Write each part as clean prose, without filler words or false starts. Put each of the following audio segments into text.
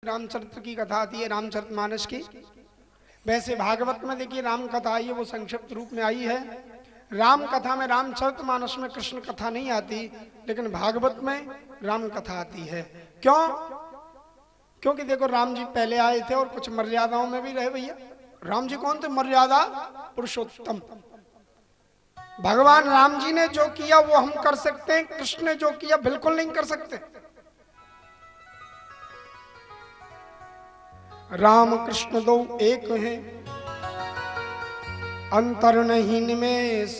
रामचरित्र की कथा आती है, रामचरितमानस की। वैसे भागवत में देखिए राम कथा आई है, वो संक्षिप्त रूप में आई है। राम कथा में, रामचरितमानस में कृष्ण कथा नहीं आती, लेकिन भागवत में राम कथा आती है। क्यों? क्योंकि देखो राम जी पहले आए थे और कुछ मर्यादाओं में भी रहे भैया। राम जी कौन थे? मर्यादा पुरुषोत्तम। भगवान राम जी ने जो किया वो हम कर सकते हैं, कृष्ण ने जो किया बिल्कुल नहीं कर सकते। राम कृष्ण दो एक हैं, अंतर नहीं निमेष,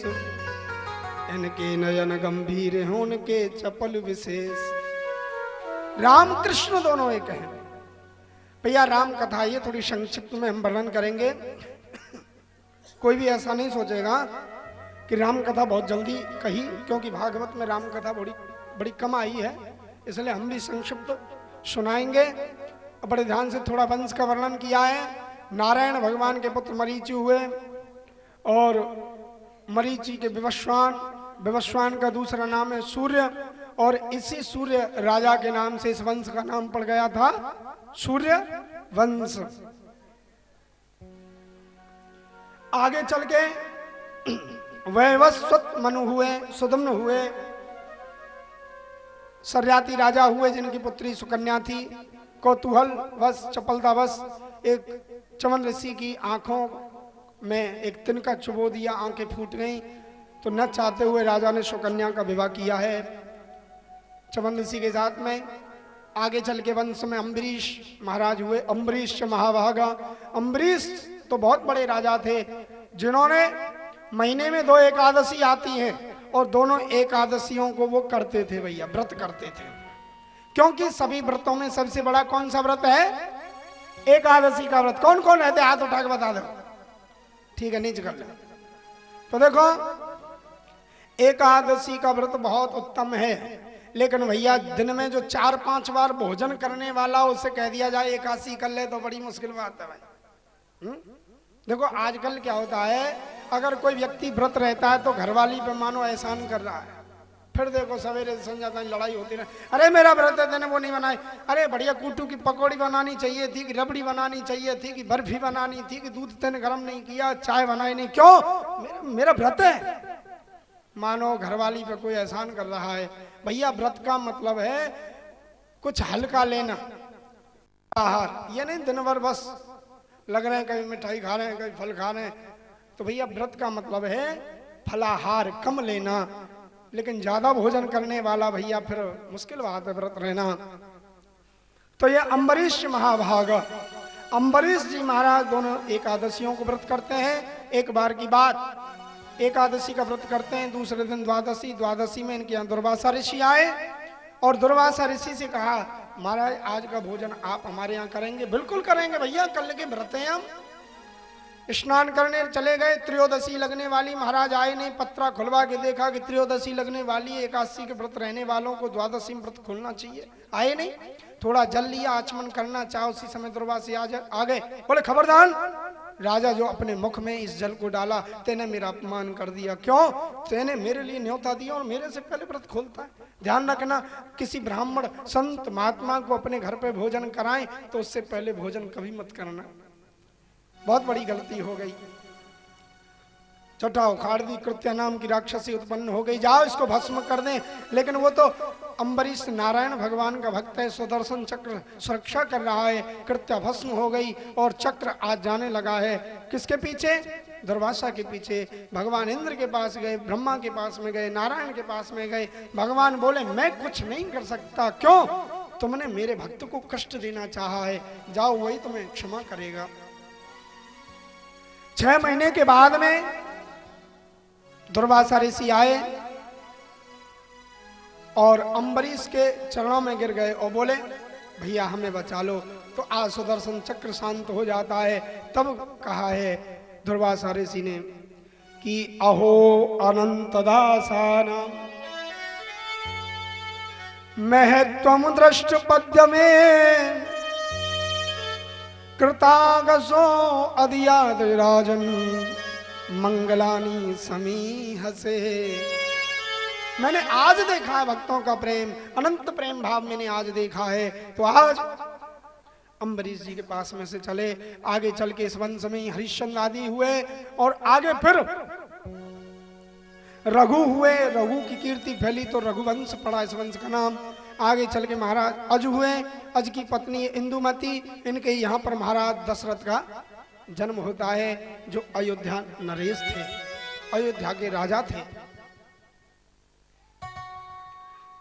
इनके नयन गंभीर हैं, उनके चपल विशेष। राम कृष्ण दोनों एक हैं भैया। राम कथा ये थोड़ी संक्षिप्त में हम वर्णन करेंगे। कोई भी ऐसा नहीं सोचेगा कि राम कथा बहुत जल्दी कही, क्योंकि भागवत में राम कथा बड़ी कम आई है, इसलिए हम भी संक्षिप्त सुनाएंगे। बड़े ध्यान से थोड़ा वंश का वर्णन किया है। नारायण भगवान के पुत्र मरीचि हुए और मरीचि के विवस्वान का दूसरा नाम है सूर्य, और इसी सूर्य राजा के नाम से इस वंश का नाम पड़ गया था सूर्य वंश। आगे चल के वैवस्वत मनु हुए, सुदम्न हुए, सर्याती राजा हुए जिनकी पुत्री सुकन्या थी। कौतूहल वश, चपलता वश एक चमन ऋषि की आंखों में एक तिनका चुबो दिया, आंखें फूट गईं। तो न चाहते हुए राजा ने सुकन्या का विवाह किया है चमन ऋषि के साथ में। आगे चल के वंश में अम्बरीश महाराज हुए। अम्बरीश महाभागा। अम्बरीश तो बहुत बड़े राजा थे, जिन्होंने महीने में 2 एकादशी आती हैं और दोनों एकादशियों को वो करते थे भैया, व्रत करते थे। क्योंकि सभी व्रतों में सबसे बड़ा कौन सा व्रत है? एकादशी का व्रत। कौन कौन रहते? हाथ उठा के बता दो। ठीक है, नीचे कर ले। तो देखो एकादशी का व्रत बहुत उत्तम है, लेकिन भैया दिन में जो 4-5 बार भोजन करने वाला, उसे कह दिया जाए एकादशी कर ले तो बड़ी मुश्किल बात है भाई। देखो आजकल क्या होता है, अगर कोई व्यक्ति व्रत रहता है तो घरवाली पे मानो एहसान कर रहा है, फिर देखो सवेरे संजाता लड़ाई होती रहे। अरे मेरा व्रत है, तेने वो नहीं बनाई। अरे बढ़िया कूटू की पकौड़ी बनानी चाहिए थी, कि रबड़ी बनानी चाहिए थी, कि बर्फी बनानी थी, कि दूध तेने गर्म नहीं किया, चाय बनाई नहीं। क्यों? मेरा व्रत है। मानो घरवाली पे कोई एहसान कर रहा है। भैया व्रत का मतलब है कुछ हल्का लेना, आहार। ये नहीं दिन भर बस लग रहे हैं, कहीं मिठाई खा रहे हैं, कहीं फल खा रहे हैं। तो भैया व्रत का मतलब है फलाहार कम लेना, लेकिन ज्यादा भोजन करने वाला भैया फिर मुश्किल बात है व्रत रहना। तो ये अम्बरीश महाभाग, अम्बरीश जी महाराज दोनों एकादशियों को व्रत करते हैं। एक बार की बात, एकादशी का व्रत करते हैं, दूसरे दिन द्वादशी में इनके यहाँ दुर्वासा ऋषि आए और दुर्वासा ऋषि से कहा, महाराज आज का भोजन आप हमारे यहाँ करेंगे? बिल्कुल करेंगे भैया, कल के व्रत हैं हम। स्नान करने चले गए, त्रयोदशी लगने वाली, महाराज आए नहीं। पत्रा खुलवा के देखा कि त्रयोदशी लगने वाली, एकादशी के व्रत रहने वालों को द्वादशी में व्रत खोलना चाहिए, आए नहीं। थोड़ा जल लिया, आचमन करना चाहा, उसी समय दुर्वासी आ गए। बोले खबरदार, राजा जो अपने मुख में इस जल को डाला, तेने मेरा अपमान कर दिया। क्यों? तेने मेरे लिए न्योता दिया और मेरे से पहले व्रत खोलता है। ध्यान रखना, किसी ब्राह्मण संत महात्मा को अपने घर पे भोजन कराएं तो उससे पहले भोजन कभी मत करना, बहुत बड़ी गलती हो गई। चौथा उखाड़ दी, कृत्या नाम की राक्षसी उत्पन्न हो गई, जाओ इसको भस्म कर दें। लेकिन वो तो अम्बरीश नारायण भगवान का भक्त है, सुदर्शन चक्र सुरक्षा कर रहा है। कृत्या भस्म हो गई और चक्र आज जाने लगा है किसके पीछे? दुर्वासा के पीछे। भगवान इंद्र के पास गए, ब्रह्मा के पास में गए, नारायण के पास में गए। भगवान बोले मैं कुछ नहीं कर सकता। क्यों? तुमने मेरे भक्त को कष्ट देना चाहा है, जाओ वही तुम्हें क्षमा करेगा। 6 महीने के बाद में दुर्वासा ऋषि आए और अम्बरीश के चरणों में गिर गए और बोले भैया हमें बचा लो। तो आज सुदर्शन चक्र शांत हो जाता है। तब कहा है दुर्वासा ऋषि ने कि अहो अनंत दासाना महत्वम दृष्ट पद्य में कृतागसो अधियाद राजन मंगलानी समीह से। मैंने आज देखा है भक्तों का प्रेम, अनंत प्रेम भाव मैंने आज देखा है। तो आज अम्बरीश जी के पास में से चले। आगे चल के इस वंश में हरिश्चंद्र आदि हुए और आगे फिर रघु हुए। रघु की कीर्ति फैली तो रघुवंश पड़ा इस वंश का नाम। आगे चल के महाराज अज हुए। अज की पत्नी इंदुमती। इनके यहाँ पर महाराज दशरथ का जन्म होता है, जो अयोध्या नरेश थे, अयोध्या के राजा थे।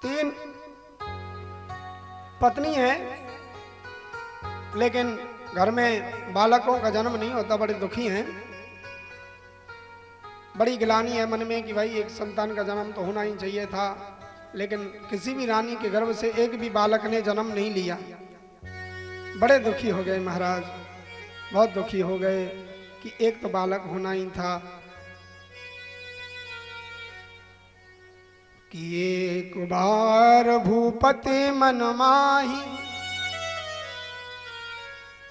3 पत्नी है, लेकिन घर में बालकों का जन्म नहीं होता, बड़े दुखी हैं। बड़ी गिलानी है मन में कि भाई एक संतान का जन्म तो होना ही चाहिए था, लेकिन किसी भी रानी के गर्भ से एक भी बालक ने जन्म नहीं लिया। बड़े दुखी हो गए महाराज, बहुत दुखी हो गए कि एक तो बालक होना ही था। कि एक बार भूपति मन माही,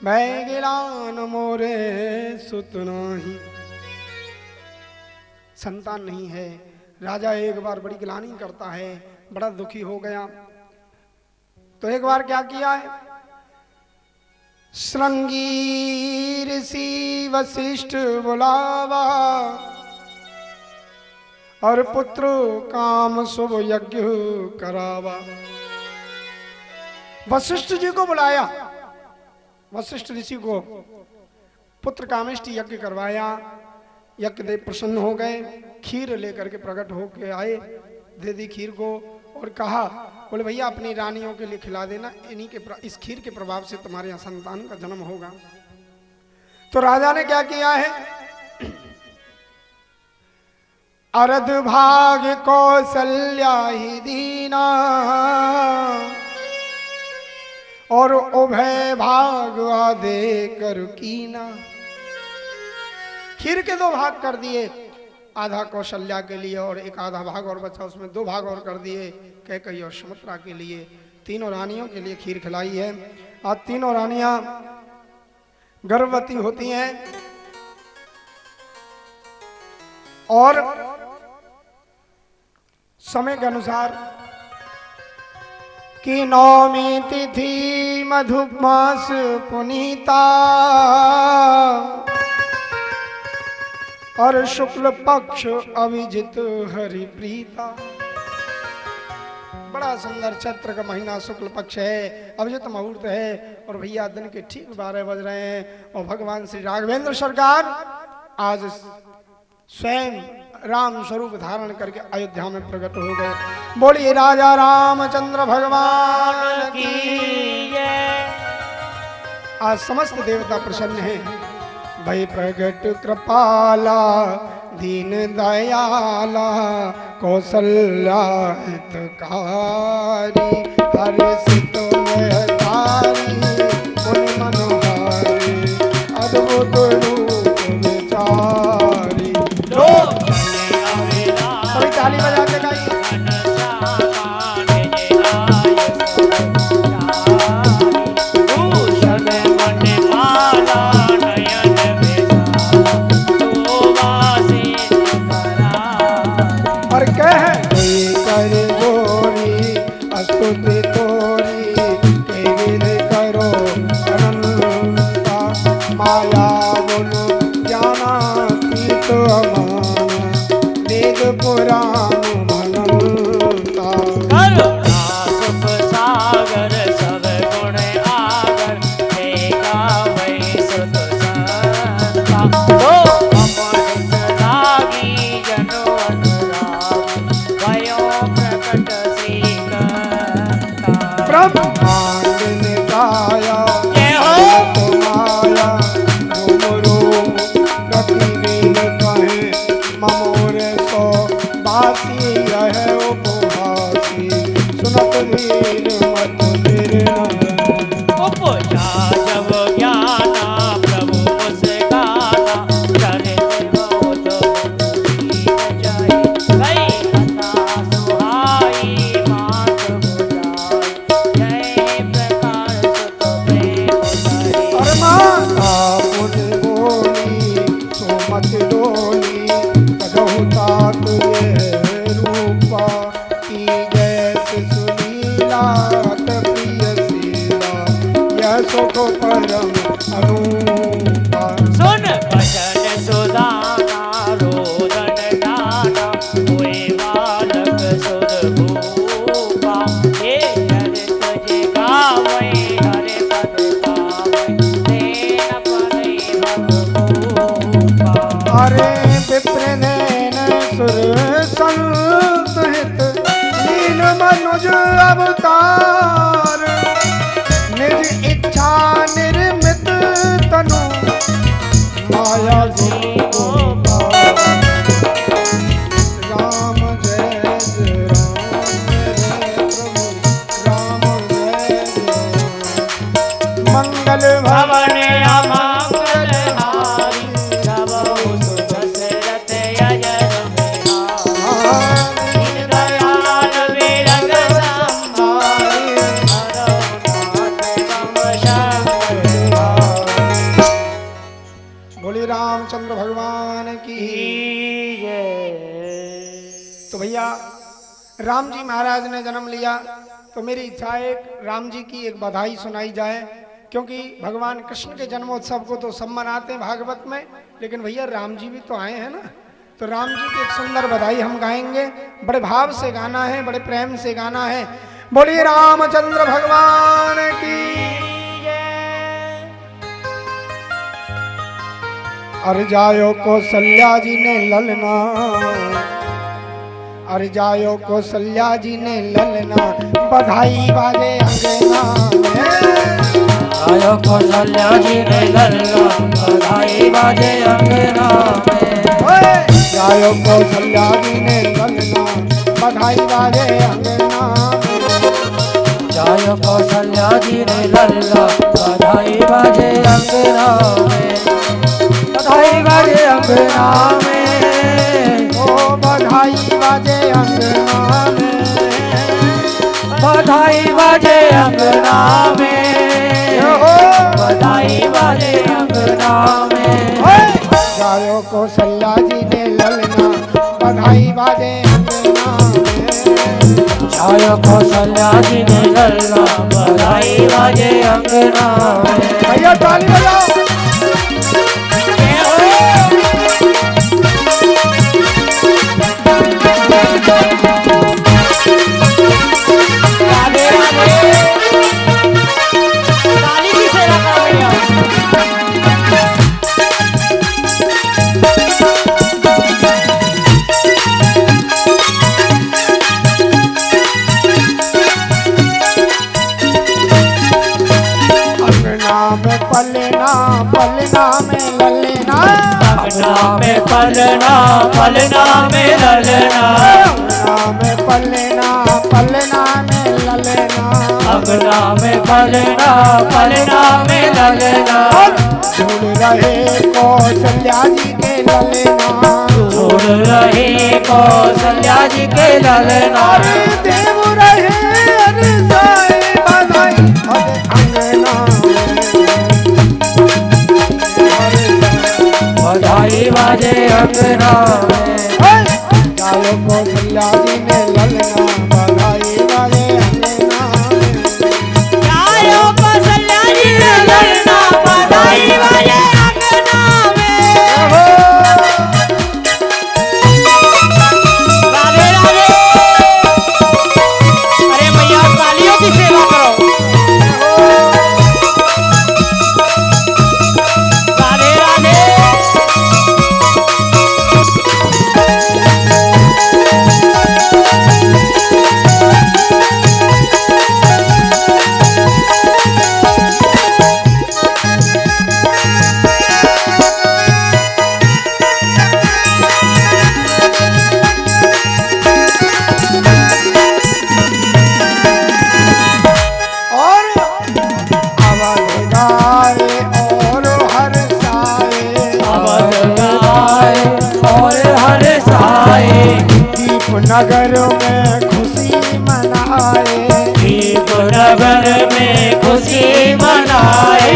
मैं गिलान मोरे सुत नाही। संतान नहीं है, राजा एक बार बड़ी गिलानी करता है, बड़ा दुखी हो गया। तो एक बार क्या किया है, श्रृंगी ऋषि वशिष्ठ बुलावा और पुत्र काम शुभ यज्ञ करावा। वशिष्ठ जी को बुलाया, वशिष्ठ ऋषि को पुत्र कामिष्टि यज्ञ करवाया। यज्ञ देव प्रसन्न हो गए, खीर लेकर के प्रकट होके आए, दे दी खीर को और कहा, बोले भैया अपनी रानियों के लिए खिला देना, इन्हीं के इस खीर के प्रभाव से तुम्हारे यहाँ संतान का जन्म होगा। तो राजा ने क्या किया है, अरध भाग कौशल्या ही दीना और उभय भाग आदे कर कीना। खीर के 2 भाग कर दिए, आधा कौशल्या के लिए और एक आधा भाग और बचा, उसमें 2 भाग और कर दिए कैकेयी और सुमित्रा के लिए। 3 रानियों के लिए खीर खिलाई है। आज 3 रानियां गर्भवती होती हैं और समय के अनुसार कि नौमी तिथि मधु मास पुनीता और शुक्ल पक्ष अभिजित हरि प्रीता। बड़ा सुंदर चैत्र का महीना शुक्ल पक्ष है, अभिजित मुहूर्त है और भैया दिन के ठीक 12 बज रहे हैं और भगवान श्री राघवेंद्र सरकार आज स्वयं राम स्वरूप धारण करके अयोध्या में प्रकट हो गए। बोलिए राजा रामचंद्र भगवान की जय। आज समस्त देवता प्रसन्न हैं। भय प्रगट कृपाला दीन दयाला कौशल्या हितकारी हर्षित महतारी मुनि मनोहारी अद्भुत रूप विचारी। सभी ताली बजा के गाइए। को परम अनूपा। सुन भजन सुदाना रोदन गाना हुए बालक सुर भूपा। ये हर तुझे गावे हर पद गावे तेन परे भगभूपा। अरे विप्र नैन सुर संत हित लीन मनुज अवतार। निज इच्छा निर्मित तनु माया गुण गोपाल। राम जय जय राम जय प्रभु राम जय जय। मंगल भवन अमंगल हारी सब सुख दशरथ यजन बिहारी। दीन दयाल विरग संभारी हरौ नाथ तम शंकर बिहारी। बोले रामचंद्र भगवान की। तो भैया राम जी महाराज ने जन्म लिया तो मेरी इच्छा है राम जी की एक बधाई सुनाई जाए, क्योंकि भगवान कृष्ण के जन्मोत्सव को तो सब मनाते हैं भागवत में, लेकिन भैया राम जी भी तो आए हैं ना, तो राम जी की एक सुंदर बधाई हम गाएंगे। बड़े भाव से गाना है, बड़े प्रेम से गाना है। बोलिए रामचंद्र भगवान की। अरे जायो कौशल्या जी ने ललना, अरे जायो कौशल्या जी ने ललना, बधाई बाजे अंगना में। आयो कौशल्या जी ने ललना, बधाई बाजे अंगना में। जायो कौशल्या जी ने ललना, बधाई बाजे अंगना में। जायो कौशल्या जी ने ललना, बधाई बाजे अंगना में। बधाई बाजे अंगना में, ओ बधाई बाजे अंगना में। बधाई बाजे अंगना में, बधाई बाजे अंगना में। जायो कौशल्या जी ने ललना, बधाई बाजे अंगना में। जायो कौशल्या जी ने ललना, बधाई बाजे अंगना में। भैया ताली बजाओ। ताली की सेवा करो भैया। अंगना में पलना, पलना में ललना। अंगना में पलना, पलना में ललना। अंगना में पलना, पलना में ललना। अंगना में पलना, पलना में ललना। झूल रहे कौशल्या जी के ललना। झूल रहे कौशल्या जी के ललना। अरे देव रहे अरे साए बधाई अरे अंगना में। बधाई बाजे अंगना में। जायो कौशल्या जी ने ललना, बधाई बाजे अंगना में। जायो कौशल्या जी ने ललना, बधाई बाजे अंगना में। राधे राधे। अरे भैया तालियों की सेवा करो। राधे राधे। नगर में खुशी मनाए, दीप नगर में खुशी मनाए,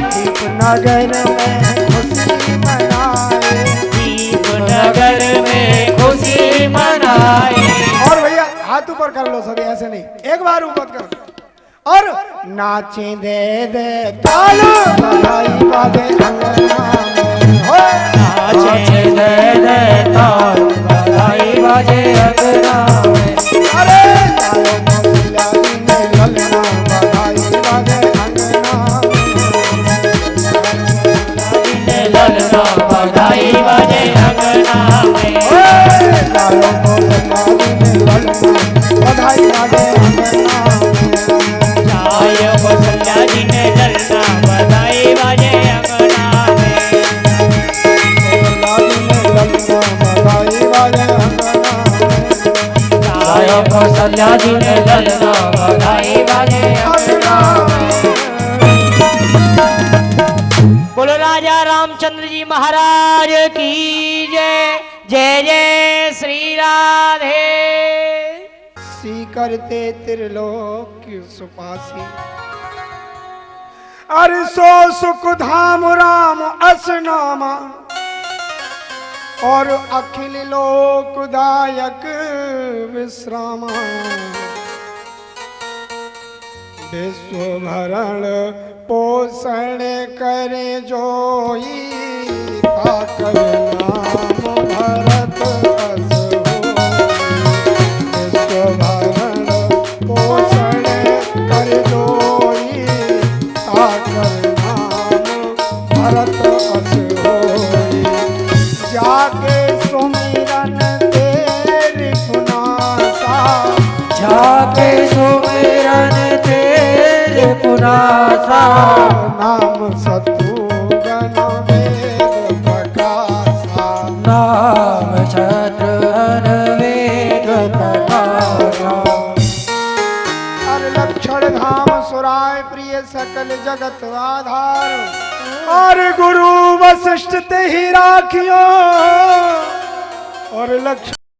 दीप नगर में खुशी मनाए, दीप नगर में खुशी मनाए। और भैया हाथ ऊपर कर लो सभी, ऐसे नहीं, एक बार ऊपर करो। और नाचे दे दे ताल बधाई बाजे अंगना में हो नाचे दे दे ताल बधाई बाजे अंगना में अरे लालो कौशल्या जी ने ललना बधाई बाजे अंगना ने ललना बधाई बाजे अंगना में लालो कौशल्या जी ने ललना बधाई बाजे अंगना जय कौशल्या जी ने ललना बधाई बाजे अंगना में जय कौशल्या जी ने ललना बधाई बाजे अंगना में बोलो राजा रामचंद्र जी महाराज की जय जय जय श्री राधे सी करते त्रिलोक सुपासी अरे सो सुख धाम राम असनामा और अखिल लोकदायक विश्रामा विश्व भरण पोषण करे जोई ताकर नाम भरत अस होई। विश्व भरण पोषण करे जोई ताकर नाम भरत अस होई। जाके सुमिरन तेरी गुनासा जाके सुमिरन तेरे पुनासा नाम शत्रुघ्न वेद प्रकाशा नाम शत्रुघ्न वेद प्रकाशा और लक्षण धाम सुराय प्रिय सकल जगत आधार और गुरु वशिष्ठ ते ही राखियो और लक्षण